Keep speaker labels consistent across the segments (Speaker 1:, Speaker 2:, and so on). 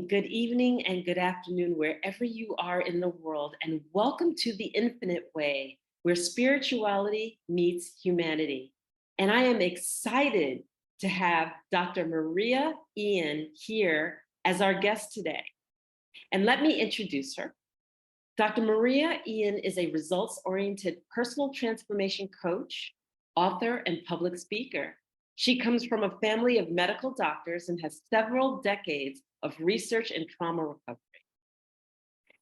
Speaker 1: good evening, and good afternoon, wherever you are in the world, and welcome to The Infinite Way, where spirituality meets humanity. And I am excited to have Dr. Maria Ian here as our guest today. And let me introduce her. Dr. Maria Ian is a results-oriented personal transformation coach, author, and public speaker. She comes from a family of medical doctors and has several decades of research and trauma recovery.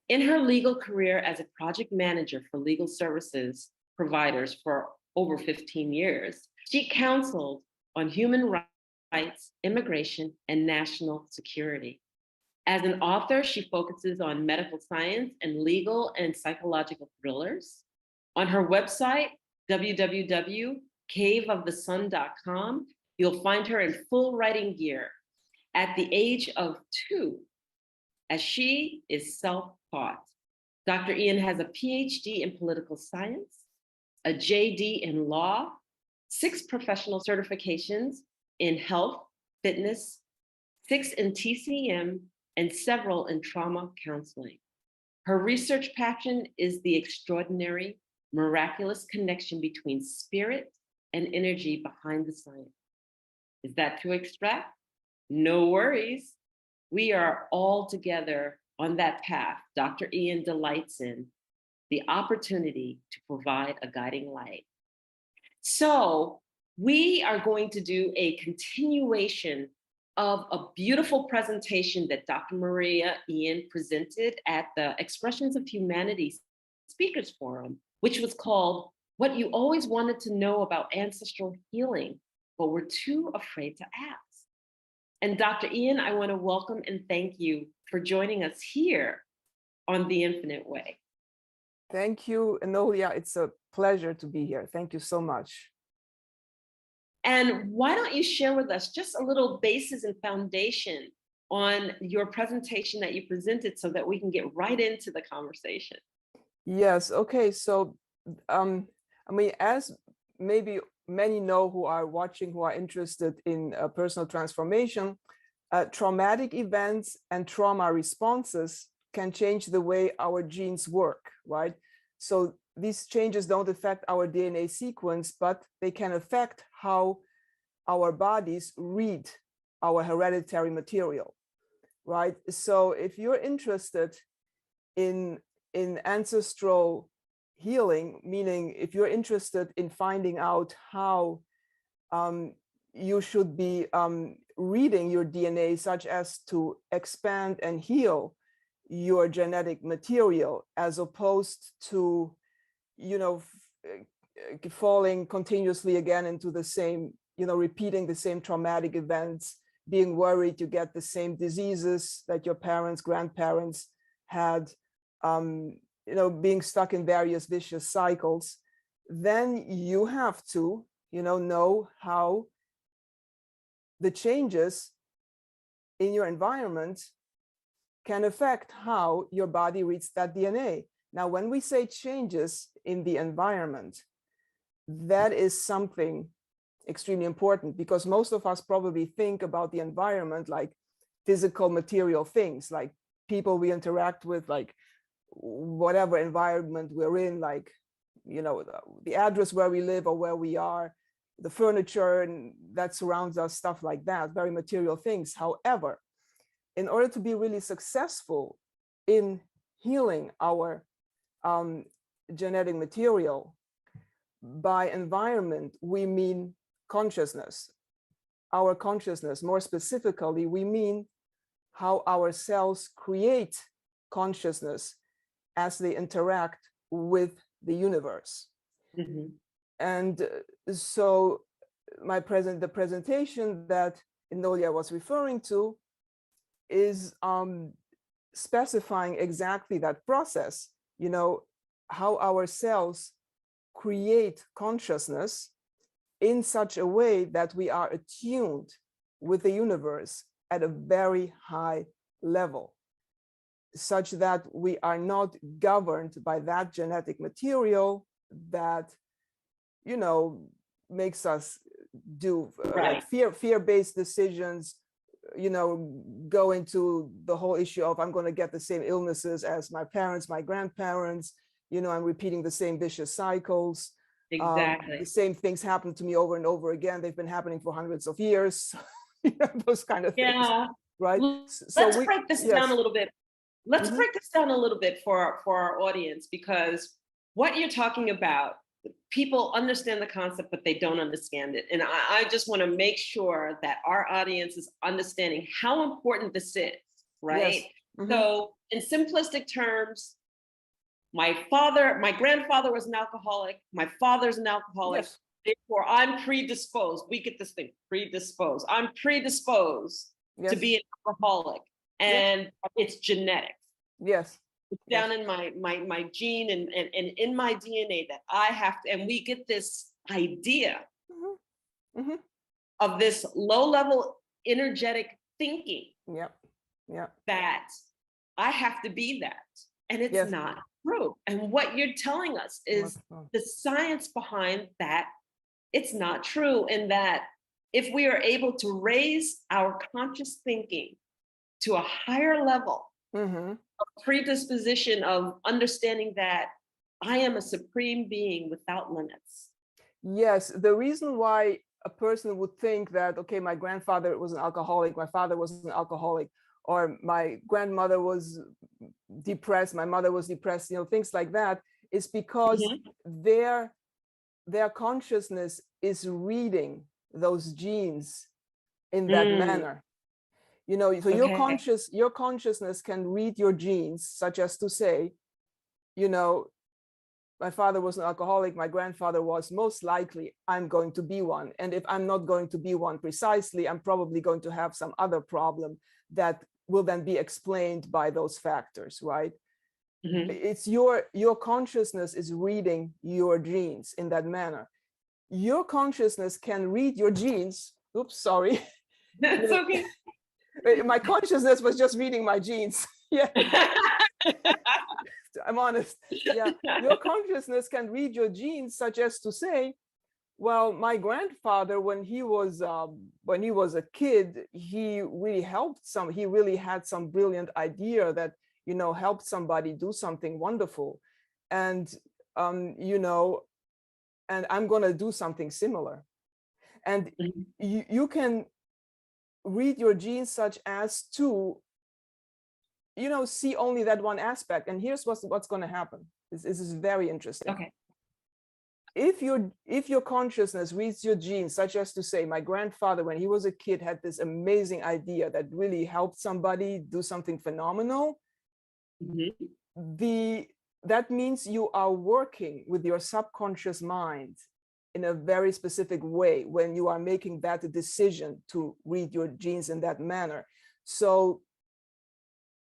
Speaker 1: In her legal career as a project manager for legal services providers for over 15 years, she counseled on human rights, immigration, and national security. As an author, she focuses on medical science and legal and psychological thrillers. On her website, www.caveofthesun.com, you'll find her in full writing gear at the age of 2, as she is self-taught. Dr. Ian has a PhD in political science, a JD in law, 6 professional certifications in health, fitness, 6 in TCM, and several in trauma counseling. Her research passion is the extraordinary, miraculous connection between spirit and energy behind the science. Is that too abstract? No worries. We are all together on that path Dr. Ian delights in, the opportunity to provide a guiding light. So we are going to do a continuation of a beautiful presentation that Dr. Maria Ian presented at the Expressions of Humanity Speakers Forum, which was called What You Always Wanted to Know About Ancestral Healing, but Were Too Afraid to Ask. And Dr. Ian, I want to welcome and thank you for joining us here on The Infinite Way.
Speaker 2: Thank you, Enolia. It's a pleasure to be here. Thank you so much.
Speaker 1: And why don't you share with us just a little basis and foundation on your presentation that you presented so that we can get right into the conversation?
Speaker 2: Yes, okay. So, as maybe many know who are watching, who are interested in personal transformation, traumatic events and trauma responses can change the way our genes work, right? So these changes don't affect our DNA sequence, but they can affect how our bodies read our hereditary material, right? So if you're interested in ancestral healing, meaning if you're interested in finding out how you should be reading your DNA, such as to expand and heal your genetic material, as opposed to, falling continuously again into the same, repeating the same traumatic events, being worried you get the same diseases that your parents, grandparents had, being stuck in various vicious cycles, then you have to, know how the changes in your environment can affect how your body reads that DNA. Now, when we say changes in the environment, that is something extremely important, because most of us probably think about the environment like physical material things, like people we interact with, like whatever environment we're in, like, the address where we live or where we are, the furniture and that surrounds us, stuff like that, very material things. However, in order to be really successful in healing our genetic material, by environment, we mean consciousness. Our consciousness, more specifically, we mean how our cells create consciousness as they interact with the universe.
Speaker 1: Mm-hmm.
Speaker 2: And so the presentation that Enolia was referring to is specifying exactly that process, how our cells create consciousness in such a way that we are attuned with the universe at a very high level, such that we are not governed by that genetic material that, makes us do like fear-based decisions, go into the whole issue of I'm going to get the same illnesses as my parents, my grandparents, I'm repeating the same vicious cycles.
Speaker 1: Exactly.
Speaker 2: The same things happen to me over and over again. They've been happening for hundreds of years. Those kind of things,
Speaker 1: Yeah.
Speaker 2: right?
Speaker 1: Let's break this down a little bit. Let's
Speaker 2: Mhm.
Speaker 1: break this down a little bit for our audience, because what you're talking about, people understand the concept, but they don't understand it. And I just want to make sure that our audience is understanding how important this is,
Speaker 2: Yes.
Speaker 1: right?
Speaker 2: Mhm.
Speaker 1: So, in simplistic terms, my grandfather was an alcoholic. My father's an alcoholic.
Speaker 2: Yes.
Speaker 1: Therefore, I'm predisposed. We get this thing, predisposed. I'm predisposed to
Speaker 2: Yes.
Speaker 1: be an alcoholic,
Speaker 2: Yes.
Speaker 1: and it's genetic.
Speaker 2: Yes.
Speaker 1: It's
Speaker 2: Yes.
Speaker 1: down in my gene and in my DNA that I have to, and we get this idea
Speaker 2: Mhm. Mhm.
Speaker 1: of this low-level energetic thinking
Speaker 2: Yep. Yep.
Speaker 1: that I have to be that. And it's
Speaker 2: Yes.
Speaker 1: not true. And what you're telling us is
Speaker 2: Wonderful.
Speaker 1: the science behind that. It's not true. And that if we are able to raise our conscious thinking to a higher level
Speaker 2: Mhm.
Speaker 1: of predisposition of understanding that I am a supreme being without limits.
Speaker 2: Yes, the reason why a person would think that, okay, my grandfather was an alcoholic, my father was an alcoholic, or my grandmother was depressed, my mother was depressed, things like that, is because
Speaker 1: Mhm.
Speaker 2: their consciousness is reading those genes in that
Speaker 1: Mm,
Speaker 2: manner. So
Speaker 1: okay.
Speaker 2: your consciousness can read your genes, such as to say, you know, my father was an alcoholic, my grandfather was, most likely I'm going to be one. And if I'm not going to be one precisely, I'm probably going to have some other problem that will then be explained by those factors, right?
Speaker 1: Mhm.
Speaker 2: It's your consciousness is reading your genes in that manner. Your consciousness can read your genes. Oops, sorry.
Speaker 1: That's okay.
Speaker 2: My consciousness was just reading my genes. Yeah. I'm honest. Yeah, your consciousness can read your genes, such as to say, well, my grandfather, when he was a kid, he really helped some. He really had some brilliant idea that helped somebody do something wonderful, and and I'm gonna do something similar. And
Speaker 1: Mhm.
Speaker 2: you can read your genes such as to see only that one aspect. And here's what's going to happen. This is very interesting.
Speaker 1: Okay.
Speaker 2: If your consciousness reads your genes, such as to say, my grandfather, when he was a kid, had this amazing idea that really helped somebody do something phenomenal,
Speaker 1: Mhm.
Speaker 2: that means you are working with your subconscious mind in a very specific way when you are making that decision to read your genes in that manner. So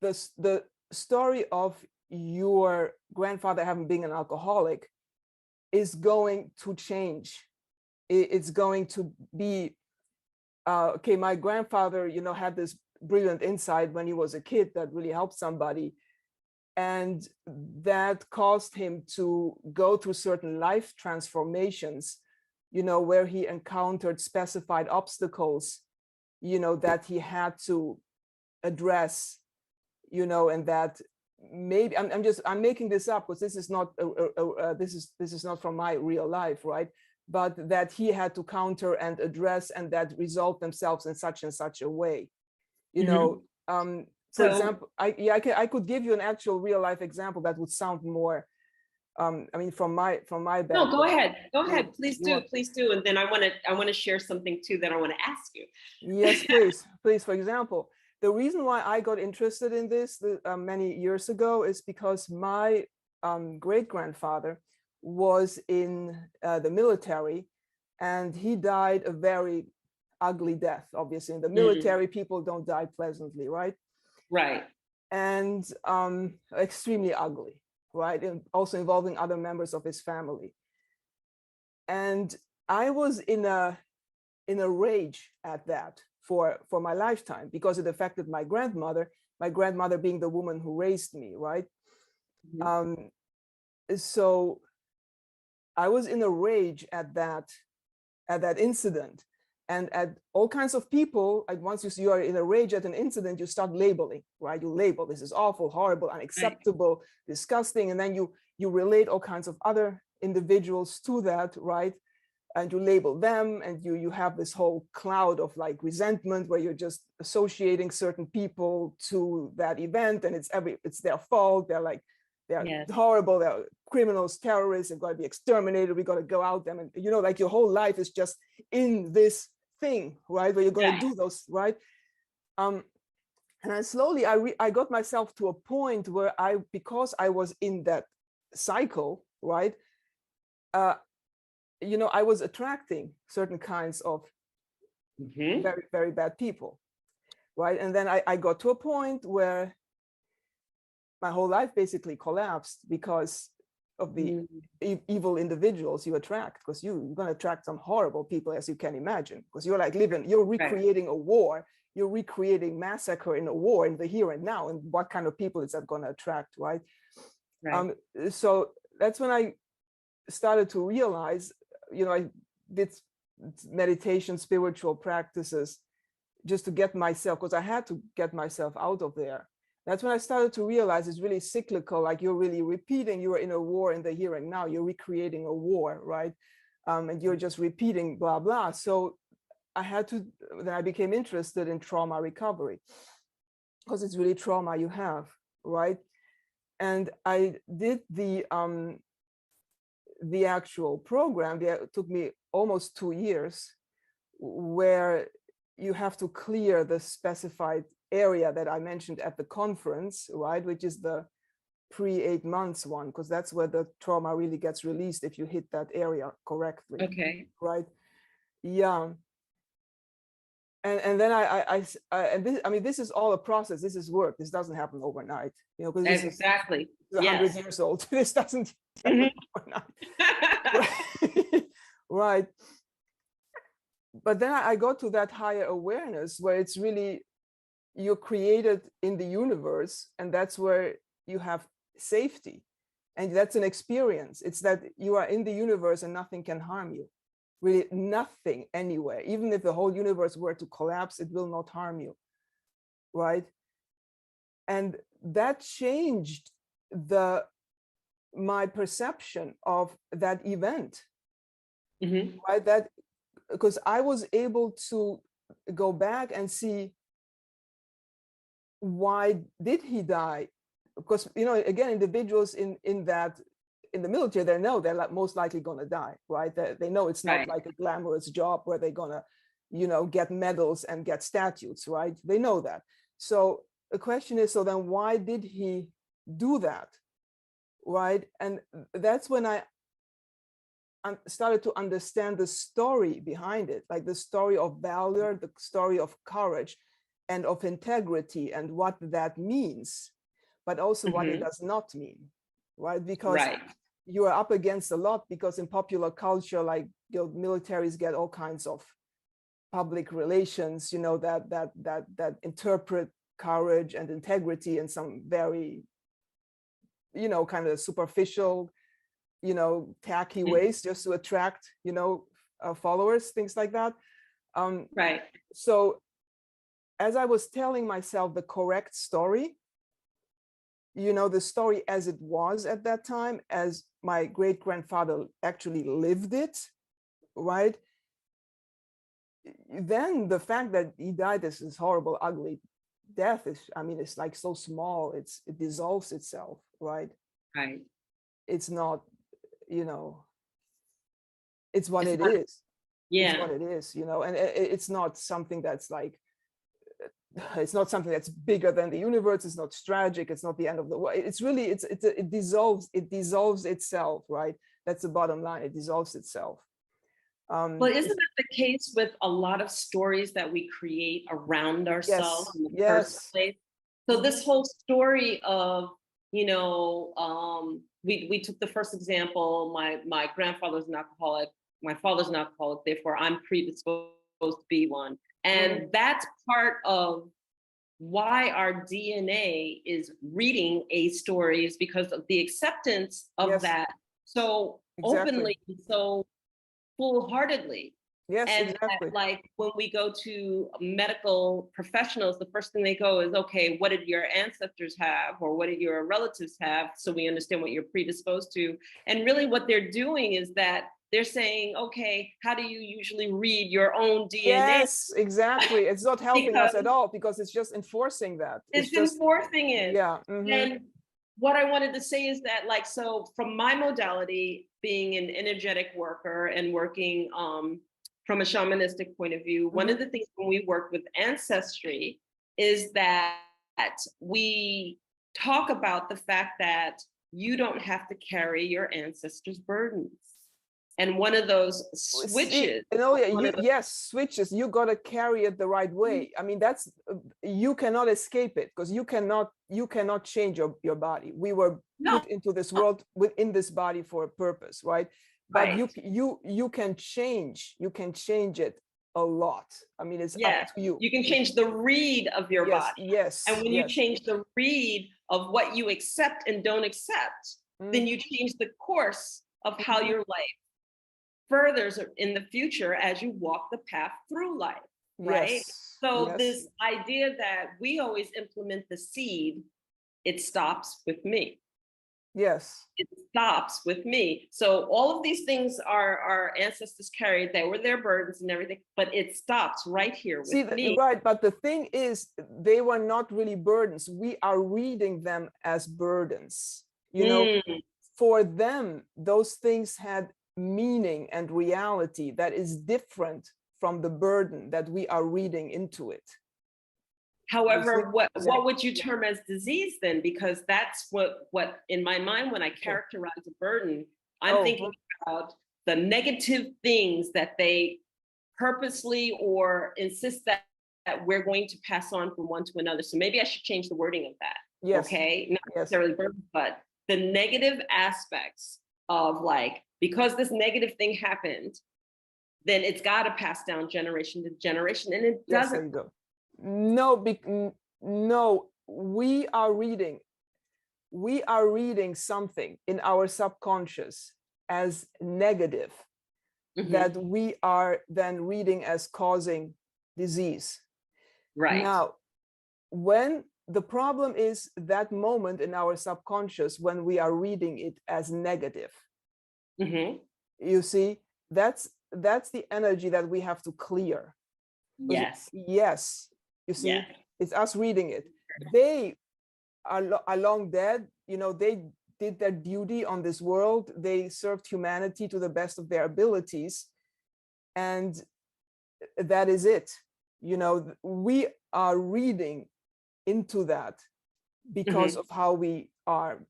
Speaker 2: the story of your grandfather having been an alcoholic is going to change. It's going to be okay. My grandfather, had this brilliant insight when he was a kid that really helped somebody, and that caused him to go through certain life transformations, where he encountered specified obstacles, that he had to address, and that maybe I'm making this up because this is not this is not from my real life, right? But that he had to counter and address, and that resolve themselves in such and such a way.
Speaker 1: Mhm.
Speaker 2: For
Speaker 1: So,
Speaker 2: example, I could give you an actual real life example that would sound more. I mean, from my
Speaker 1: no, go
Speaker 2: background.
Speaker 1: ahead. Go
Speaker 2: You
Speaker 1: ahead. Please
Speaker 2: you
Speaker 1: do.
Speaker 2: want?
Speaker 1: Please do. And then I want to share something too that I want to ask you.
Speaker 2: Yes, please, please. For example, the reason why I got interested in this many years ago is because my great grandfather was in the military, and he died a very ugly death. Obviously, in the
Speaker 1: Mm,
Speaker 2: military, people don't die pleasantly, right?
Speaker 1: right.
Speaker 2: And extremely ugly, right? And also involving other members of his family. And I was in a rage at that for my lifetime, because it affected my grandmother being the woman who raised me, right?
Speaker 1: Mhm.
Speaker 2: Um, so I was in a rage at that incident. And at all kinds of people, like once you are in a rage at an incident, you start labeling, right? You label, this is awful, horrible, unacceptable, disgusting. And then you relate all kinds of other individuals to that, right? And you label them, and you have this whole cloud of like resentment where you're just associating certain people to that event, and it's their fault. They're
Speaker 1: Yes.
Speaker 2: horrible, they're criminals, terrorists, they've got to be exterminated, we got to go out them. And you know, like your whole life is just in this thing, right? Where you're going to do those, right? And then slowly I got myself to a point where because I was in that cycle, right? You know, I was attracting certain kinds of very, very bad people, right? And then I got to a point where my whole life basically collapsed because of the evil individuals you attract, because you're going to attract some horrible people, as you can imagine, because you're like you're recreating a war, you're right. Massacre in a war in the here and now, and what kind of people is that going to attract, right? So that's when I started to realize, you know, I did meditation, spiritual practices just to get myself, because I had to get myself out of there. That's when I started to realize it's really cyclical, like you're really repeating, you're in a war in the here and now, you're recreating a war, right? And you're just repeating blah, blah. So then I became interested in trauma recovery, because it's really trauma you have, right? And I did the actual program. It took me almost 2 years, where you have to clear the specified area that I mentioned at the conference, right? Which is the pre-8 months one, because that's where the trauma really gets released if you hit that area correctly.
Speaker 1: Okay.
Speaker 2: Right. Yeah. And then this is all a process. This is work. This doesn't happen overnight, you know, because this
Speaker 1: exactly.
Speaker 2: is 100 years old. This doesn't happen overnight. Right. But then I got to that higher awareness where it's really, you're created in the universe, and that's where you have safety. And that's an experience. It's that you are in the universe and nothing can harm you. Really nothing anywhere. Even if the whole universe were to collapse, it will not harm you, right? And that changed my perception of that event, right? That, because I was able to go back and see, why did he die? Because, you know, again, individuals in the military, they know they're most likely going to die, right? They know it's not like a glamorous job where they're going to, you know, get medals and get statues, right? They know that. So the question is, so then why did he do that, right? And that's when I started to understand the story behind it, like the story of valor, the story of courage and of integrity, and what that means, but also what it does not mean, right? Because you are up against a lot, because in popular culture, like, you know, militaries get all kinds of public relations, you know, that interpret courage and integrity in some very, you know, kind of superficial, you know, tacky ways, just to attract, you know, followers, things like that. So as I was telling myself the correct story, you know, the story as it was at that time, as my great-grandfather actually lived it, right? Then the fact that he died this horrible, ugly death is, I mean, it's like so small, it dissolves itself, right? It's not, you know, it's what it is. It's what it is, you know, and it's not something that's like, it's not something that's bigger than the universe. It's not tragic. It's not the end of the world. It's really, it dissolves itself, right? That's the bottom line. It dissolves itself.
Speaker 1: Well, isn't that the case with a lot of stories that we create around ourselves in the first place? So this whole story of, you know, we took the first example, my grandfather's an alcoholic, my father's an alcoholic, therefore I'm predisposed to be one. And that's part of why our DNA is reading A stories, because of the acceptance of that so openly, so full-heartedly.
Speaker 2: Yes,
Speaker 1: And
Speaker 2: exactly.
Speaker 1: that, like, when we go to medical professionals, the first thing they go is, okay, what did your ancestors have, or what did your relatives have, so we understand what you're predisposed to. And really what they're doing is that they're saying, okay, how do you usually read your own DNA?
Speaker 2: Yes, exactly. It's not helping us
Speaker 1: Because
Speaker 2: at all because it's just enforcing that. It's
Speaker 1: it's
Speaker 2: just,
Speaker 1: enforcing it.
Speaker 2: yeah. Mhm.
Speaker 1: And what I wanted to say is that, like, so from my modality, being an energetic worker and working from a shamanistic point of view, one of
Speaker 2: Mhm.
Speaker 1: the things when we work with ancestry is that we talk about the fact that you don't have to carry your ancestors' burdens. And one of those
Speaker 2: See,
Speaker 1: switches,
Speaker 2: yeah,
Speaker 1: one of the,
Speaker 2: yes, switches. You gotta carry it the right way. I mean, that's you cannot escape it because you cannot change your body. We were
Speaker 1: no,
Speaker 2: put into this world within this body for a purpose, right? But
Speaker 1: right.
Speaker 2: you can change. You can change it a lot. I mean, it's up
Speaker 1: Yes,
Speaker 2: to you.
Speaker 1: you can change the read of your
Speaker 2: Yes,
Speaker 1: body. And
Speaker 2: yes,
Speaker 1: when you
Speaker 2: yes.
Speaker 1: change the read of what you accept and don't accept, then you
Speaker 2: Mhm,
Speaker 1: change the course of how
Speaker 2: mhm.
Speaker 1: your life furthers in the future as you walk the path through life, right?
Speaker 2: Yes,
Speaker 1: So
Speaker 2: yes,
Speaker 1: this idea that we always implement the seed, it stops with me.
Speaker 2: yes.
Speaker 1: It stops with me. So all of these things our ancestors carried, they were their burdens and everything, but it stops right here with
Speaker 2: See,
Speaker 1: me.
Speaker 2: right, but the thing is, they were not really burdens. We are reading them as burdens.
Speaker 1: Mm,
Speaker 2: For them, those things had meaning and reality that is different from the burden that we are reading into it. You see
Speaker 1: however,
Speaker 2: what I'm
Speaker 1: what
Speaker 2: saying?
Speaker 1: would you term as disease then? Because that's what in my mind, when I
Speaker 2: Okay.
Speaker 1: characterize a burden, I'm
Speaker 2: Oh,
Speaker 1: thinking about the negative things that they purposely or insist that we're going to pass on from one to another. So maybe I should change the wording of that.
Speaker 2: yes,
Speaker 1: Okay. Not
Speaker 2: yes,
Speaker 1: necessarily burden, but the negative aspects of, like, because this negative thing happened, then it's got to pass down generation to generation. And it
Speaker 2: yes, there
Speaker 1: doesn't.
Speaker 2: you go. No, no, we are reading something in our subconscious as negative
Speaker 1: Mhm.
Speaker 2: that we are then reading as causing disease.
Speaker 1: Right.
Speaker 2: Now, when the problem is that moment in our subconscious when we are reading it as negative,
Speaker 1: Hmm.
Speaker 2: you see, that's the energy that we have to clear.
Speaker 1: Yes.
Speaker 2: Yes, you see,
Speaker 1: Yes.
Speaker 2: it's us reading it. They are long dead. They did their duty on this world. They served humanity to the best of their abilities, and that is it. We are reading into that because
Speaker 1: Hmm.
Speaker 2: of how we are,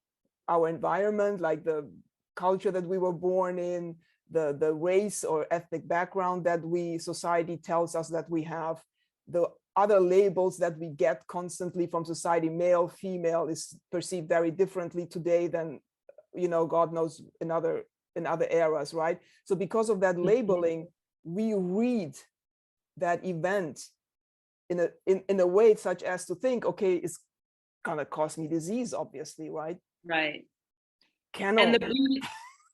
Speaker 2: our environment, like the culture that we were born in, the race or ethnic background that society tells us that we have, the other labels that we get constantly from society. Male, female is perceived very differently today than God knows in other eras, right? So because of that labeling, we read that event in a way such as to think, okay, it's gonna cause me disease, obviously, right?
Speaker 1: Right.
Speaker 2: Can
Speaker 1: And
Speaker 2: only.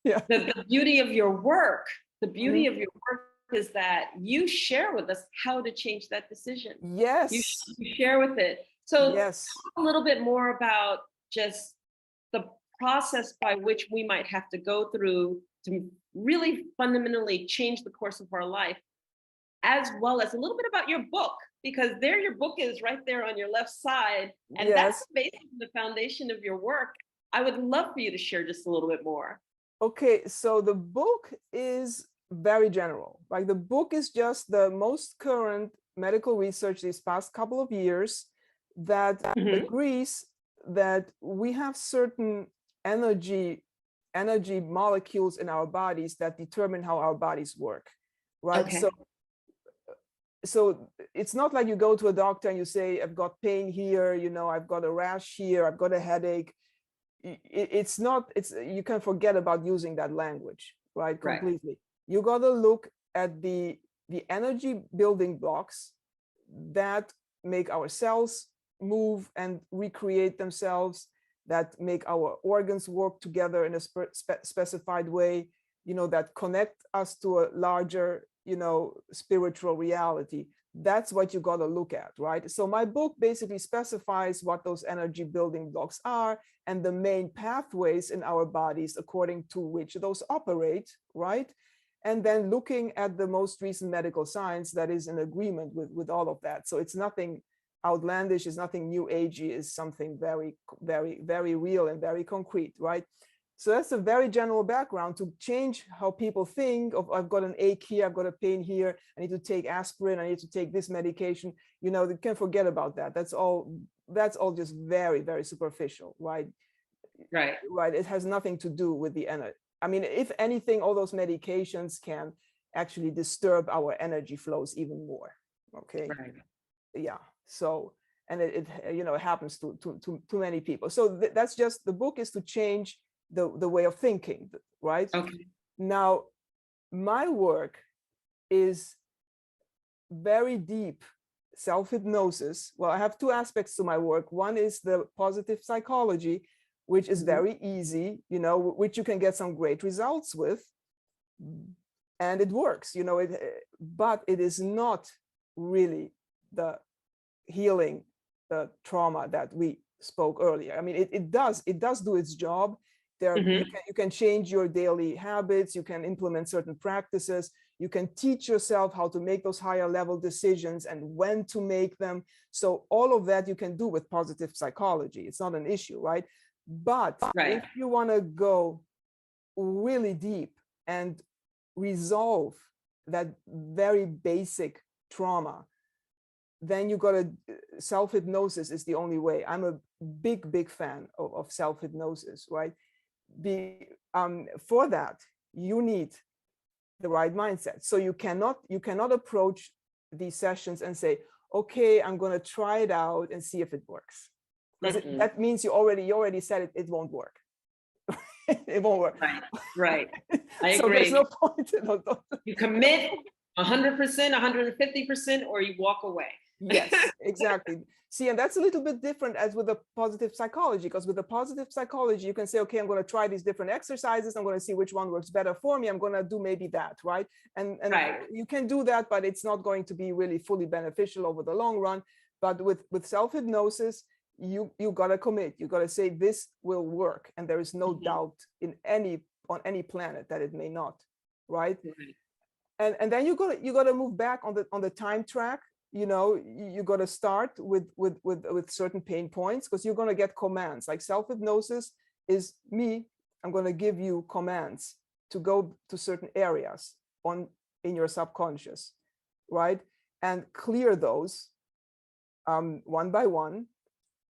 Speaker 2: Yeah.
Speaker 1: the beauty of your work, the
Speaker 2: Mhm.
Speaker 1: beauty of your work is that you share with us how to change that decision. You,
Speaker 2: Yes,
Speaker 1: you share with it. So
Speaker 2: yes.
Speaker 1: talk a little bit more about just the process by which we might have to go through to really fundamentally change the course of our life, as well as a little bit about your book, because there your book is right there on your left side. And that's
Speaker 2: Yes.
Speaker 1: basically the foundation of your work. I would love for you to share just a little bit more.
Speaker 2: Okay, so the book is very general. Like, the book is just the most current medical research these past couple of years that
Speaker 1: Mhm.
Speaker 2: agrees that we have certain energy molecules in our bodies that determine how our bodies work, right?
Speaker 1: Okay.
Speaker 2: So it's not like you go to a doctor and you say, I've got pain here, I've got a rash here, I've got a headache. It's not, you can forget about using that language, right?
Speaker 1: Right.
Speaker 2: Completely. You got to look at the energy building blocks that make our cells move and recreate themselves, that make our organs work together in a specified way, that connect us to a larger spiritual reality. That's what you got to look at, right? So my book basically specifies what those energy building blocks are and the main pathways in our bodies according to which those operate, right? And then looking at the most recent medical science that is in agreement with all of that. So it's nothing outlandish, it's nothing new agey, it's something very, very, very real and very concrete, right? So that's a very general background to change how people think of, I've got an ache here, I've got a pain here, I need to take aspirin, I need to take this medication. They can forget about that. That's all just very, very superficial, right?
Speaker 1: Right.
Speaker 2: Right. It has nothing to do with the energy. I mean, if anything, all those medications can actually disturb our energy flows even more. Okay.
Speaker 1: Right.
Speaker 2: Yeah. So, and it happens to many people. So that's just, the book is to change the way of thinking, right?
Speaker 1: Okay.
Speaker 2: Now, my work is very deep self-hypnosis. Well, I have two aspects to my work. One is the positive psychology, which is very easy, which you can get some great results with, and it works, but it is not really the healing the trauma that we spoke earlier. I mean, it does do its job. You can change your daily habits, you can implement certain practices, you can teach yourself how to make those higher level decisions and when to make them. So all of that you can do with positive psychology. It's not an issue, right? But if you want to go really deep and resolve that very basic trauma, then you got to, self-hypnosis is the only way. I'm a big fan of self-hypnosis, right? For that, you need the right mindset. So you cannot approach these sessions and say, okay, I'm going to try it out and see if it works. That means you already said it won't work. It won't work.
Speaker 1: Right. I agree.
Speaker 2: So there's no point.
Speaker 1: You commit 100%, 150%, or you walk away.
Speaker 2: Yes, exactly. See, and that's a little bit different as with the positive psychology, because with the positive psychology, you can say, okay, I'm going to try these different exercises. I'm going to see which one works better for me. I'm going to do maybe that, right? And you can do that, but it's not going to be really fully beneficial over the long run. But with self-hypnosis, you got to commit. You got to say this will work, and there is no doubt on any planet that it may not, right? And then you got to move back on the time track. You got to start with certain pain points, because you're going to get commands. Like self-hypnosis is me. I'm going to give you commands to go to certain areas in your subconscious, right? And clear those one by one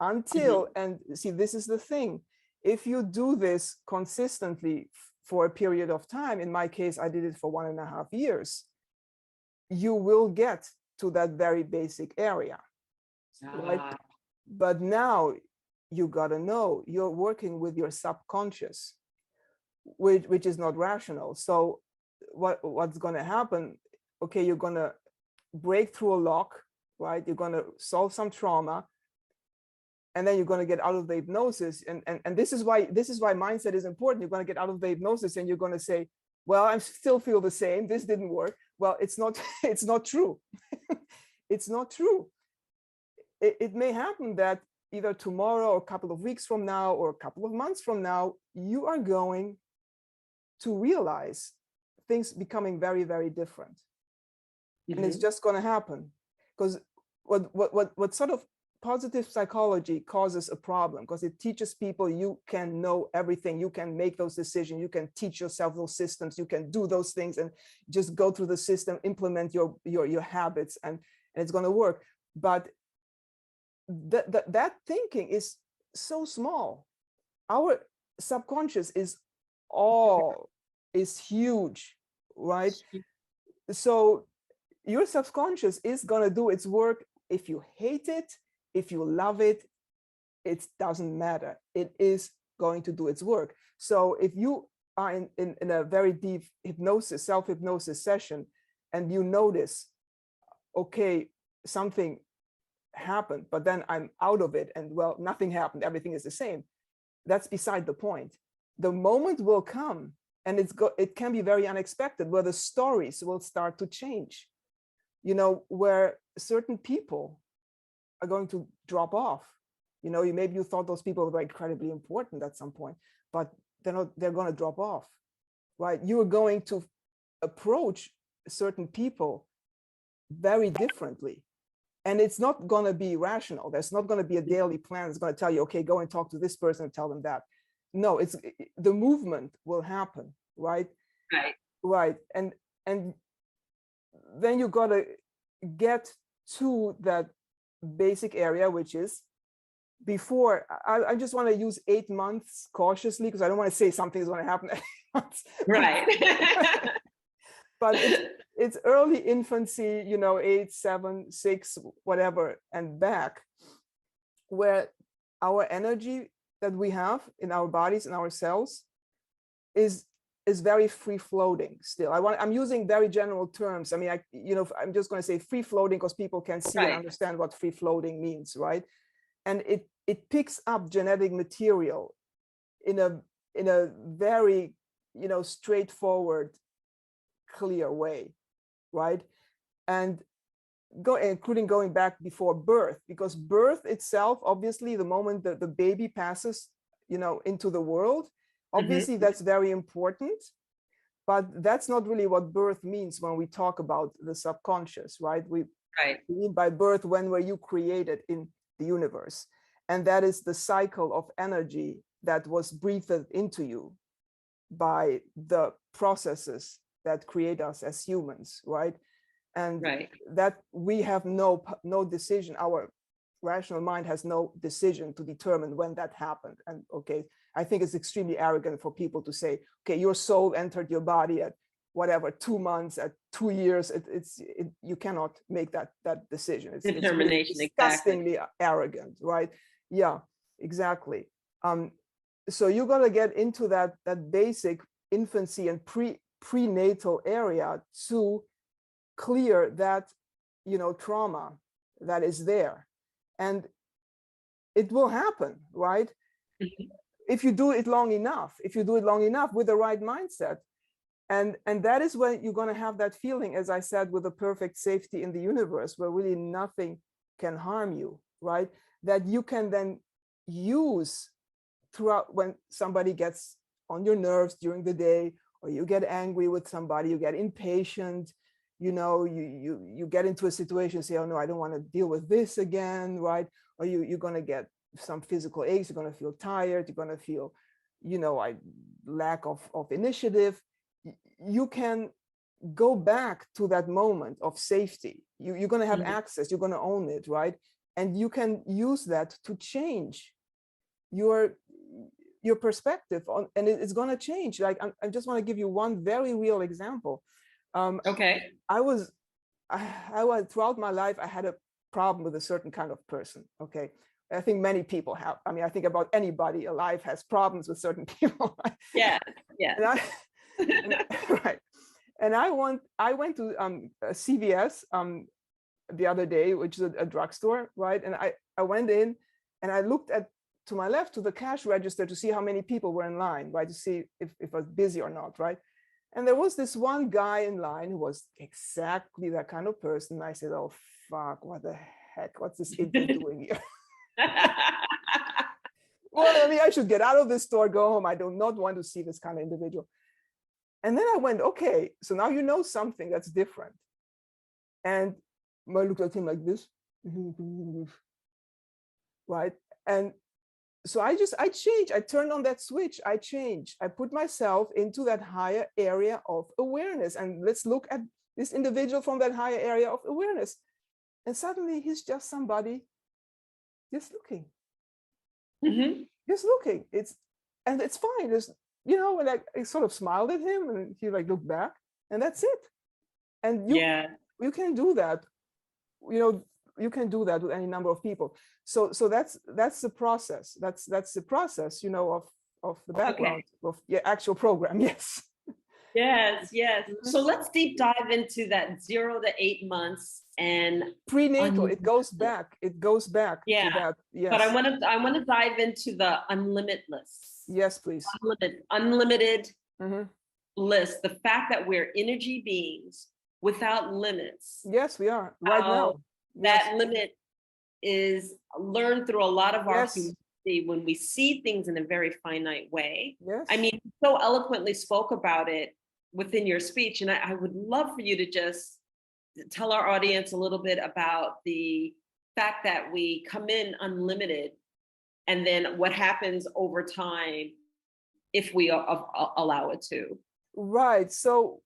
Speaker 2: until, and see, this is the thing. If you do this consistently for a period of time, in my case, I did it for 1.5 years, you will get to that very basic area, right? But now you got to know you're working with your subconscious, which is not rational. So what's going to happen? Okay, you're going to break through a lock, right? You're going to solve some trauma, and then you're going to get out of the hypnosis. And this is why mindset is important. You're going to get out of the hypnosis and you're going to say, well, I still feel the same. This didn't work. Well, it's not true. It's not true. It may happen that either tomorrow or a couple of weeks from now or a couple of months from now, you are going to realize things becoming very, very different. And it's just going to happen. Because what sort of positive psychology causes a problem, because it teaches people you can know everything, you can make those decisions, you can teach yourself those systems, you can do those things and just go through the system, implement your habits, and it's going to work. But that thinking is so small. Our subconscious is huge, right? So your subconscious is going to do its work. If you hate it, if you love it, it doesn't matter. It is going to do its work. So if you are in a very deep hypnosis, self-hypnosis session, and you notice, okay, something happened, but then I'm out of it, and well, nothing happened, everything is the same. That's beside the point. The moment will come, And it can be very unexpected, where the stories will start to change, where certain people are going to drop off. Maybe you thought those people were incredibly important at some point, but they're going to drop off, right? You are going to approach certain people very differently. And it's not going to be rational. There's not going to be a daily plan that's going to tell you, okay, go and talk to this person and tell them that. No, the movement will happen, right?
Speaker 1: Right.
Speaker 2: Right. And then you got to get to that basic area, which is before. I just want to use 8 months cautiously, because I don't want to say something is going to happen.
Speaker 1: Right.
Speaker 2: But it's early infancy, 8, 7, 6, whatever, and back, where our energy that we have in our bodies and our cells is very free floating still. I'm using very general terms. I mean, I'm just going to say free floating because people can see and understand what free floating means, right? And it picks up genetic material in a very, straightforward, clear way, right? And including going back before birth, because birth itself, obviously, the moment that the baby passes, into the world, obviously that's very important, but that's not really what birth means when we talk about the subconscious, right? We mean by birth when were you created in the universe, and that is the cycle of energy that was breathed into you by the processes that create us as humans, right? And that we have no decision. Our rational mind has no decision to determine when that happened. And okay, I think it's extremely arrogant for people to say, okay, your soul entered your body at whatever, 2 months, at 2 years. You cannot make that decision. It's really disgustingly arrogant, right? Yeah, exactly. So you got to get into that basic infancy and prenatal area to clear that, trauma that is there. And it will happen, right? If you do it long enough, with the right mindset. And that is when you're going to have that feeling, as I said, with the perfect safety in the universe, where really nothing can harm you, right? That you can then use throughout, when somebody gets on your nerves during the day, or you get angry with somebody, you get impatient, you get into a situation, say, oh no, I don't want to deal with this again, right? Or you're going to get some physical aches, you're going to feel tired, you're going to feel, lack of initiative. You can go back to that moment of safety. You're going to have access, you're going to own it, right? And you can use that to change your perspective on, and it's going to change. Like, I just want to give you one very real example.
Speaker 1: Okay.
Speaker 2: I was throughout my life, I had a problem with a certain kind of person. Okay. I think many people have. I mean, I think about anybody alive has problems with certain people. Right?
Speaker 1: Yeah. Yeah.
Speaker 2: Right. And I went to CVS the other day, which is a drugstore, right? And I went in and I looked to my left to the cash register to see how many people were in line, right? To see if I was busy or not, right? And there was this one guy in line who was exactly that kind of person. I said, oh, fuck, what the heck? What's this idiot doing here? Well, I mean, I should get out of this store, go home. I do not want to see this kind of individual. And then I went, okay, so now you know something that's different. And I looked at him like this, right? And so I changed. I turned on that switch. I changed. I put myself into that higher area of awareness. And let's look at this individual from that higher area of awareness. And suddenly he's just somebody just looking. Just looking. It's fine. There's, and I sort of smiled at him and he looked back, and that's it. And you can do that. You can do that with any number of people. So that's the process. That's the process, of the background of your actual program. Yes.
Speaker 1: Yes. So let's deep dive into that 0 to 8 months and
Speaker 2: prenatal. It goes back to that. Yes.
Speaker 1: But I want to dive into the unlimitless.
Speaker 2: Yes, please.
Speaker 1: Unlimited. list the fact that we're energy beings without limits.
Speaker 2: Yes, we are right
Speaker 1: How
Speaker 2: now.
Speaker 1: that
Speaker 2: Yes,
Speaker 1: limit is learned through a lot of our
Speaker 2: yes,
Speaker 1: humanity when we see things in a very finite way. I
Speaker 2: yes.
Speaker 1: mean, you so eloquently spoke about it within your speech, and I would love for you to just tell our audience a little bit about the fact that we come in unlimited, and then what happens over time if we allow it to.
Speaker 2: Right. So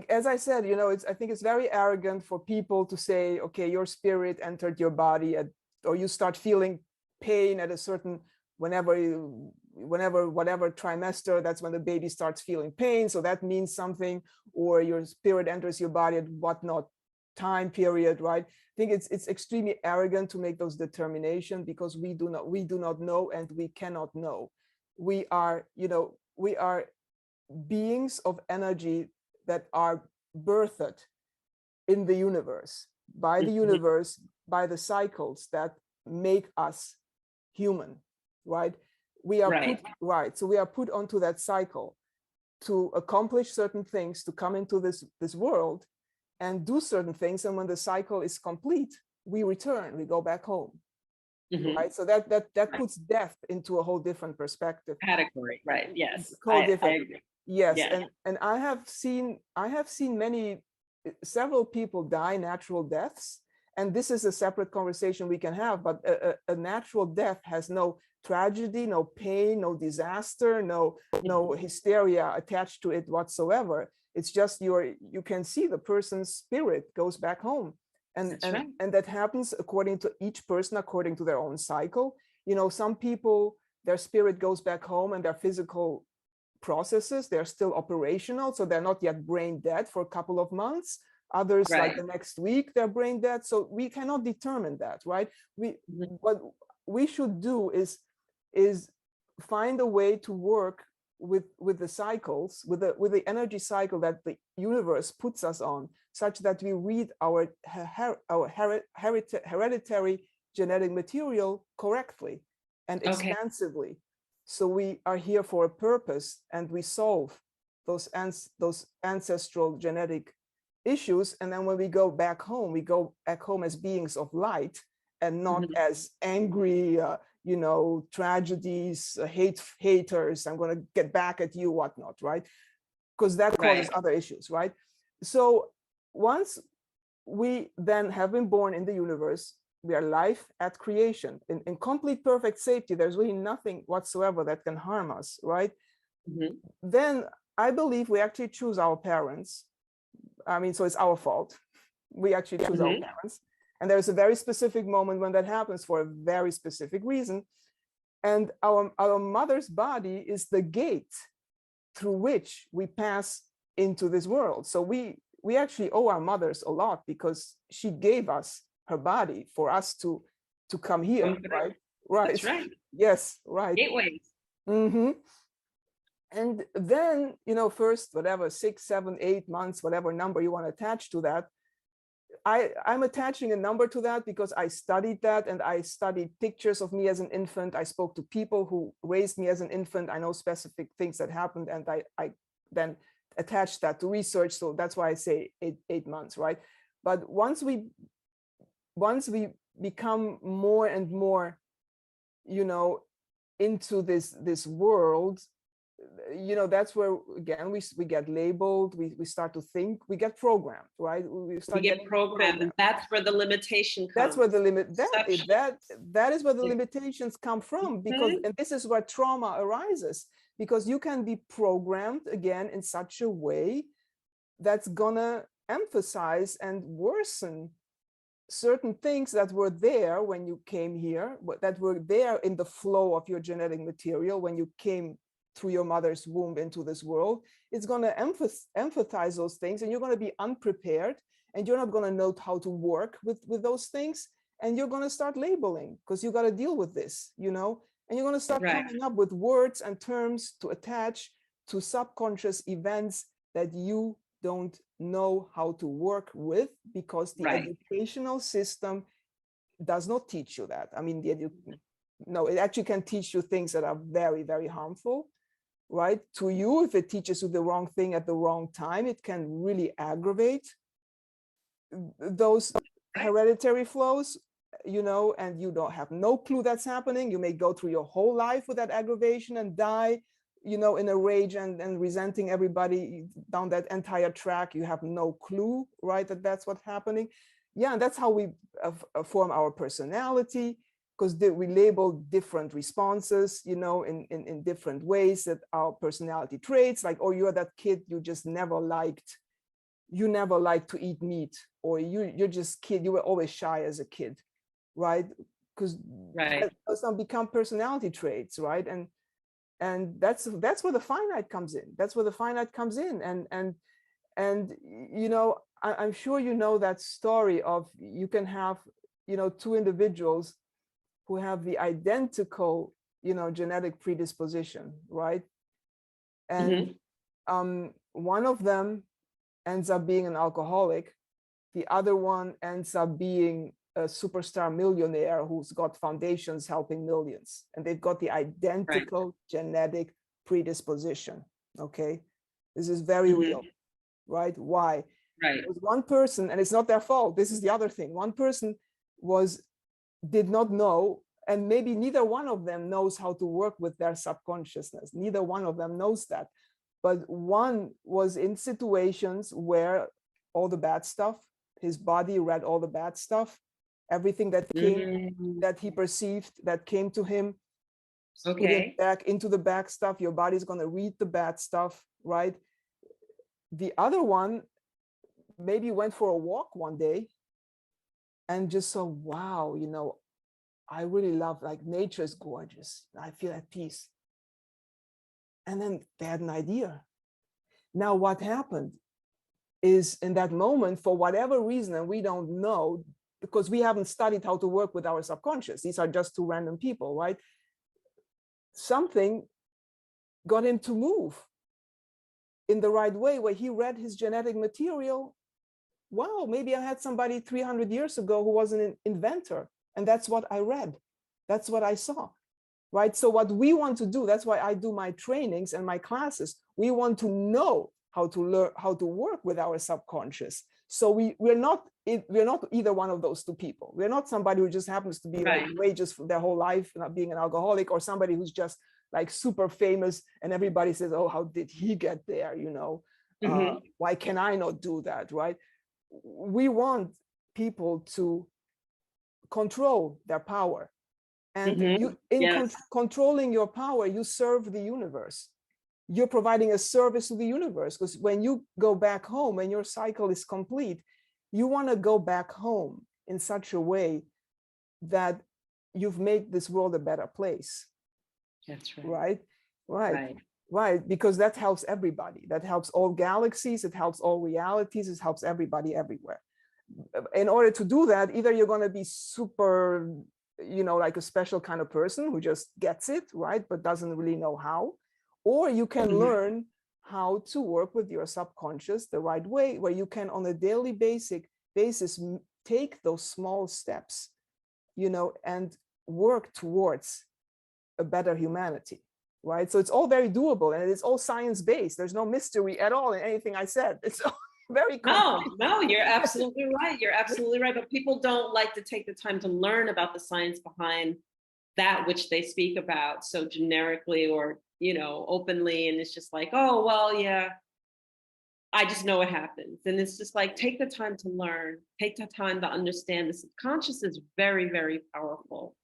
Speaker 2: as I said, I think it's very arrogant for people to say, okay, your spirit entered your body or you start feeling pain at a certain, whatever trimester, that's when the baby starts feeling pain. So that means something, or your spirit enters your body at whatnot time period, right? I think it's extremely arrogant to make those determinations, because we do not know, and we cannot know. We are beings of energy that are birthed in the universe, by the universe, by the cycles that make us human, right? We are put, right. So we are put onto that cycle to accomplish certain things, to come into this world and do certain things. And when the cycle is complete, we return, we go back home. Right. So that puts death into a whole different perspective.
Speaker 1: Category, right? Yes.
Speaker 2: Whole
Speaker 1: I
Speaker 2: different.
Speaker 1: agree.
Speaker 2: Yes.
Speaker 1: Yeah.
Speaker 2: And I have seen several people die natural deaths. And this is a separate conversation we can have, but a natural death has no tragedy, no pain, no disaster, no hysteria attached to it whatsoever. It's just you can see the person's spirit goes back home. And that happens according to each person, according to their own cycle. Some people, their spirit goes back home and their physical processes, they're still operational, so they're not yet brain dead for a couple of months. Others, like the next week, they're brain dead. So we cannot determine that, right? What we should do is find a way to work with the cycles, with the energy cycle that the universe puts us on, such that we read our hereditary genetic material correctly and expansively. So we are here for a purpose, and we solve those ancestral genetic issues. And then when we go back home as beings of light, and not as angry, tragedies, haters, I'm going to get back at you, whatnot, right? Because that causes other issues, right? So once we then have been born in the universe, we are life at creation in complete perfect safety. There's really nothing whatsoever that can harm us, right? Then I believe we actually choose our parents. I mean, so it's our fault. We actually choose our parents. And there's a very specific moment when that happens for a very specific reason. And our mother's body is the gate through which we pass into this world. So we actually owe our mothers a lot, because she gave us her body for us to come here, right? Right.
Speaker 1: That's right.
Speaker 2: Yes, right.
Speaker 1: Gateways.
Speaker 2: And then, first, whatever, 6, 7, 8 months, whatever number you want to attach to that, I'm attaching a number to that because I studied that, and I studied pictures of me as an infant. I spoke to people who raised me as an infant. I know specific things that happened, and I then attached that to research. So that's why I say 8 months, right? But once we become more and more, into this world, that's where, again, we get labeled, we start to think, we get programmed, right? We
Speaker 1: get programmed, and that's where the limitation comes.
Speaker 2: That's where the that is where the limitations come from, because and this is where trauma arises, because you can be programmed, again, in such a way that's gonna emphasize and worsen certain things that were there when you came here, that were there in the flow of your genetic material when you came through your mother's womb into this world. It's going to emphasize those things, and you're going to be unprepared, and you're not going to know how to work with those things, and you're going to start labeling, because you got to deal with this, and you're going to start coming up with words and terms to attach to subconscious events that you don't know how to work with, because the educational system does not teach you that. I mean, it actually can teach you things that are very, very harmful. right? To you, if it teaches you the wrong thing at the wrong time, it can really aggravate those hereditary flows, you know, and you don't have no clue that's happening. You may go through your whole life with that aggravation and die, you know, in a rage and resenting everybody down that entire track. You have no clue, right, that that's what's happening. Yeah, and that's how we form our personality, because we label different responses, you know, in different ways, that our personality traits, like, oh, you're that kid you just never liked. You never liked to eat meat, or you're just kid, you were always shy as a kid, right? Because those become personality traits, right? And that's where the finite comes in. That's where the finite comes in. And you know, I'm sure you know that story of, you can have, you know, two individuals who have the identical, you know, genetic predisposition, right? And one of them ends up being an alcoholic. The other one ends up being a superstar millionaire who's got foundations helping millions. And they've got the identical genetic predisposition. Okay. This is very real, right? Why? Because one person, and it's not their fault, this is the other thing. One person did not know, and maybe neither one of them knows how to work with their subconsciousness. Neither one of them knows that. But one was in situations where all the bad stuff, his body read all the bad stuff, everything that came, that he perceived, that came to him, put it back into the bad stuff. Your body's going to read the bad stuff, right? The other one maybe went for a walk one day and just saw, wow, you know, I really love, like, nature is gorgeous. I feel at peace. And then they had an idea. Now, what happened is, in that moment, for whatever reason, and we don't know, because we haven't studied how to work with our subconscious, these are just two random people, right? Something got him to move in the right way, where he read his genetic material. Wow, maybe I had somebody 300 years ago who was an inventor, and that's what I read. That's what I saw. Right? So what we want to do, that's why I do my trainings and my classes. We want to know how to learn, how to work with our subconscious. So we're not either one of those two people. We're not somebody who just happens to be like outrageous for their whole life, not being an alcoholic, or somebody who's just like super famous and everybody says, oh, how did he get there? You know, why can I not do that? Right? We want people to control their power. And you, in controlling your power, you serve the universe. You're providing a service to the universe, because when you go back home, when your cycle is complete, you want to go back home in such a way that you've made this world a better place.
Speaker 1: That's right.
Speaker 2: Right. Because that helps everybody. That helps all galaxies. It helps all realities. It helps everybody everywhere. In order to do that, either you're going to be super, you know, like a special kind of person who just gets it, right, but doesn't really know how, or you can learn how to work with your subconscious the right way, where you can, on a daily basis, take those small steps, you know, and work towards a better humanity, right? So it's all very doable, and it's all science-based. There's no mystery at all in anything I said. It's all very concrete.
Speaker 1: No, you're absolutely right. You're absolutely right. But people don't like to take the time to learn about the science behind that which they speak about so generically, or, you know, openly. And it's just like, oh, well, yeah, I just know what happens. And it's just like, take the time to learn, take the time to understand. The subconscious is very, very powerful.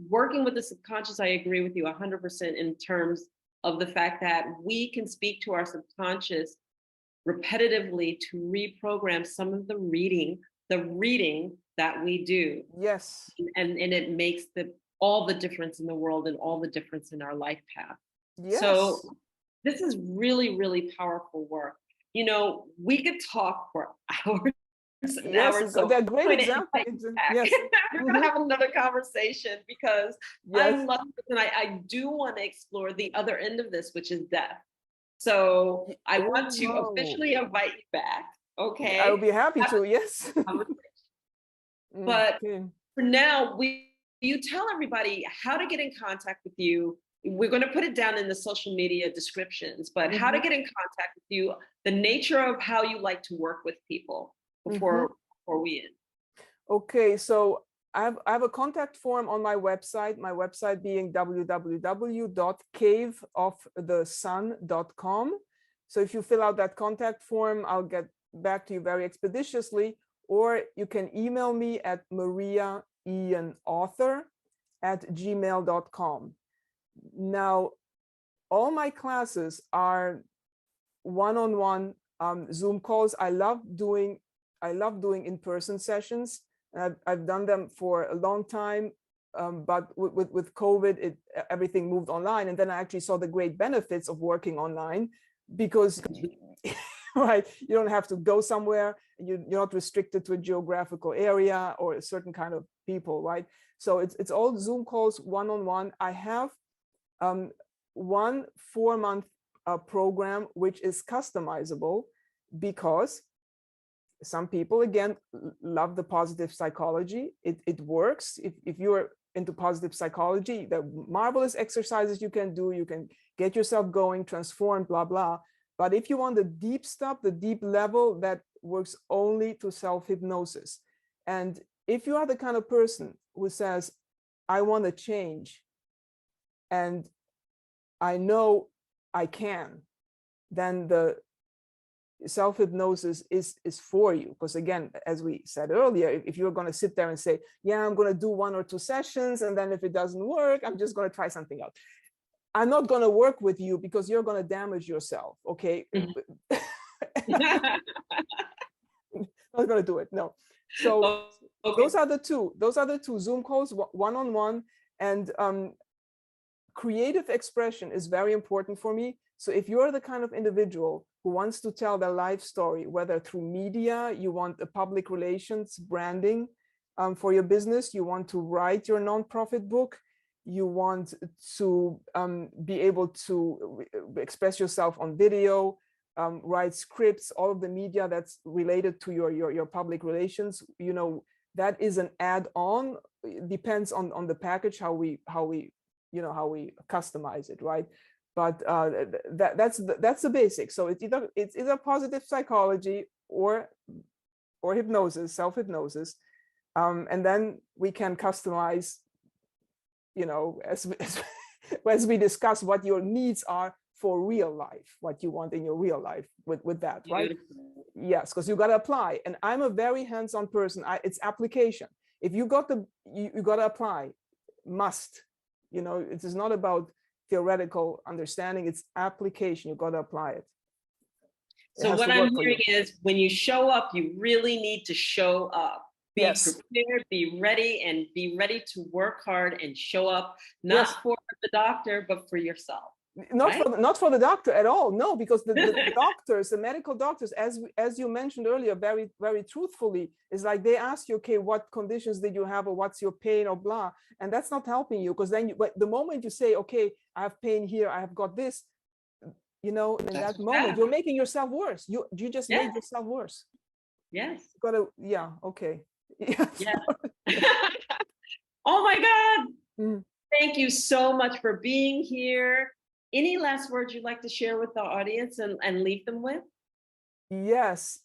Speaker 1: Working with the subconscious, I agree with you 100% in terms of the fact that we can speak to our subconscious repetitively to reprogram some of the reading that we do.
Speaker 2: Yes.
Speaker 1: And it makes all the difference in the world and all the difference in our life path.
Speaker 2: Yes.
Speaker 1: So this is really, really powerful work. You know, we could talk for hours and hours. So
Speaker 2: they're great examples. Yes.
Speaker 1: We're going to have another conversation, because I love this, and I do want to explore the other end of this, which is death. So I want to officially invite you back. Okay.
Speaker 2: I will be happy to, yes.
Speaker 1: But for now, you tell everybody how to get in contact with you, we're going to put it down in the social media descriptions, but how to get in contact with you, the nature of how you like to work with people before we end.
Speaker 2: Okay, so I have a contact form on my website being www.caveofthesun.com. So if you fill out that contact form, I'll get back to you very expeditiously, or you can email me at mariaianauthor@gmail.com. Now, all my classes are one-on-one Zoom calls. I love doing in-person sessions. I've done them for a long time, but with COVID, everything moved online. And then I actually saw the great benefits of working online, because right, you don't have to go somewhere, and you're not restricted to a geographical area or a certain kind of people, right? So it's all Zoom calls, one-on-one. I have one 4-month program which is customizable, because some people, again, love the positive psychology. It works. If you're into positive psychology, the marvelous exercises you can do, you can get yourself going, transform, blah, blah. But if you want the deep stuff, the deep level, that works only to self-hypnosis. And if you are the kind of person who says, I want to change, and I know I can, then the self-hypnosis is for you. Because again, as we said earlier, if you're going to sit there and say, yeah, I'm going to do 1 or 2 sessions, and then if it doesn't work, I'm just going to try something else, I'm not going to work with you, because you're going to damage yourself. Okay. Not going to do it. No. So those are the two Zoom calls, one-on-one. And creative expression is very important for me. So if you're the kind of individual who wants to tell their life story, whether through media, you want a public relations branding for your business, you want to write your nonprofit book, you want to be able to express yourself on video, write scripts, all of the media that's related to your public relations, you know, that is an add-on. It depends on the package, how we customize it, right? But that's the basic. So it's either positive psychology or hypnosis, self-hypnosis, and then we can customize, you know, as we discuss what your needs are for real life, what you want in your real life with that, right?
Speaker 1: Beautiful.
Speaker 2: Yes, because you got to apply. And I'm a very hands-on person. It's application. If you got you got to apply, must. You know, it is not about theoretical understanding, it's application. You got to apply it.
Speaker 1: So what I'm hearing is, when you show up, you really need to show up. Be prepared, be ready, and be ready to work hard and show up, not for the doctor, but for yourself.
Speaker 2: Not for the doctor at all. No, because the doctors, the medical doctors, as you mentioned earlier, very, very truthfully, is like they ask you, okay, what conditions did you have, or what's your pain, or blah, and that's not helping you, because then the moment you say, okay, I have pain here, I have got this, you know, in that moment you're making yourself worse. You just made yourself worse.
Speaker 1: Yes.
Speaker 2: You gotta, okay.
Speaker 1: Yeah. Oh my God. Thank you so much for being here. Any last words you'd like to share with the audience and leave them with?
Speaker 2: Yes,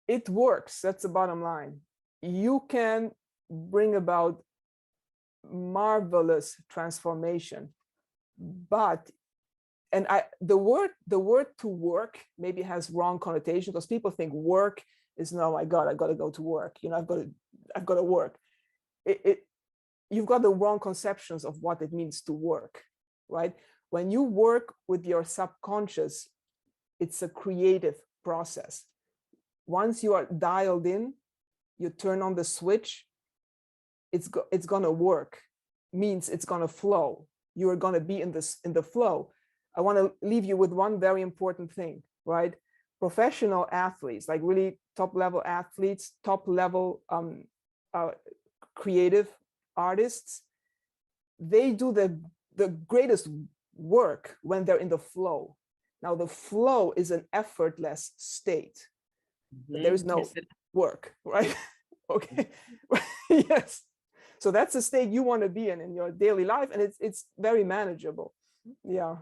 Speaker 2: it works. That's the bottom line. You can bring about marvelous transformation, but the word to work maybe has wrong connotation, because people think work is, no, my God, I got to go to work. You know, I've got to work. You've got the wrong conceptions of what it means to work, right? When you work with your subconscious, it's a creative process. Once you are dialed in, you turn on the switch, it's going to work. Means it's going to flow. You are going to be in the flow. I want to leave you with one very important thing, right? Professional athletes, like really top-level athletes, top-level creative artists, they do the greatest work when they're in the flow. Now, the flow is an effortless state. There is no work, right? Okay. Yes. So that's the state you want to be in your daily life, and it's very manageable. Yeah.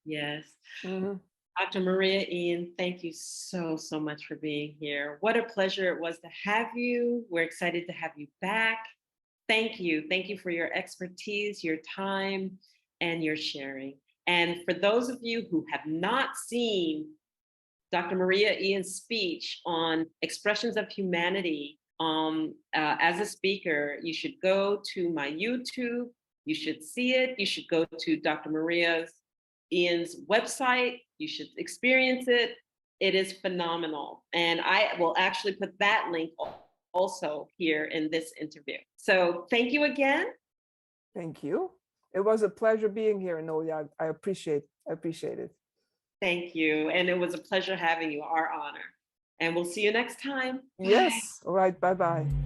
Speaker 1: Yes.
Speaker 2: Mhm.
Speaker 1: Dr. Maria Ian, thank you so, so much for being here. What a pleasure it was to have you. We're excited to have you back. Thank you. Thank you for your expertise, your time, and your sharing. And for those of you who have not seen Dr. Maria Ian's speech on expressions of humanity as a speaker, you should go to my YouTube. You should see it. You should go to Dr. Maria Ian's website. You should experience it. It is phenomenal. And I will actually put that link also here in this interview. So thank you again.
Speaker 2: Thank you. It was a pleasure being here, Nolia. I appreciate it.
Speaker 1: Thank you. And it was a pleasure having you, our honor. And we'll see you next time. Bye.
Speaker 2: Yes. All right. Bye-bye.